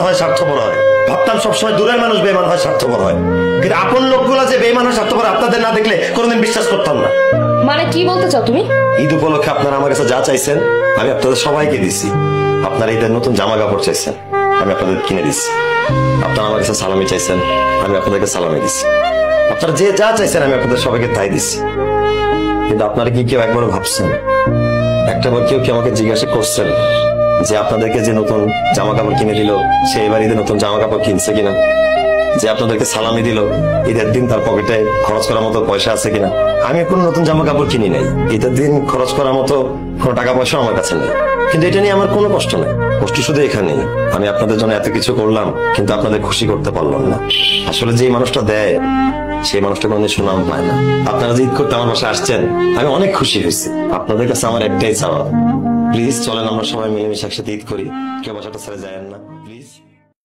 হয় স্বার্থপর হয়, ভাবতাম সবসময় দূরের মানুষ বেঈমান হয় স্বার্থপর হয়, কিন্তু আপন লোকগুলো যে বেঈমান হয় স্বার্থপর আপনাদের না দেখলে কোনোদিন বিশ্বাস করতাম না। মানে কি বলতে চাও তুমি? ঈদ উপলক্ষে আপনারা আমার কাছে যা চাইছেন আমি আপনাদের সবাইকে দিছি। আপনারা ঈদের নতুন জামা কাপড় চাইছেন, আমি আপনাদের কিনে দিচ্ছি। আপনারা আমার কাছে সালামি চাইছেন, আমি আপনাদেরকে সালামি দিচ্ছি। আপনারা যে যা চাইছেন আমি আপনাদের সবাইকে তাই দিচ্ছি। কিন্তু আপনারা কি কেউ একবার ভাবছেন, একটাবার কেউ কি আমাকে জিজ্ঞাসা করছেন যে আপনাদেরকে যে নতুন জামা কাপড় কিনে দিল সে এবার ঈদের নতুন জামা কাপড় কিনছে কিনা? যে আপনাদেরকে সালামি দিল ঈদের দিন তার পকেটে খরচ করার মতো পয়সা আছে কিনা? আমি কোনো নতুন জামা কাপড় কিনি নাই, ঈদের দিন খরচ করার মতো কোনো টাকা পয়সা আমার কাছে নেই, কিন্তু এটা নিয়ে আমার কোনো কষ্ট নেই। কষ্ট শুধু এখানেই, আমি আপনাদের জন্য এত কিছু করলাম কিন্তু আপনাদের খুশি করতে পারলাম না। আসলে যে মানুষটা দেয় সেই মানুষটা কোনদিন সুনাম পায় না। আপনারা যে ঈদ করতে আমার বাসায় আসছেন আমি অনেক খুশি হয়েছি। আপনাদের কাছে আমার একটাই চাওয়া, প্লিজ চলেন আমরা সবাই মিলেমিশে একসাথে ঈদ করি, কেউ বাসাটা ছেড়ে যায় না।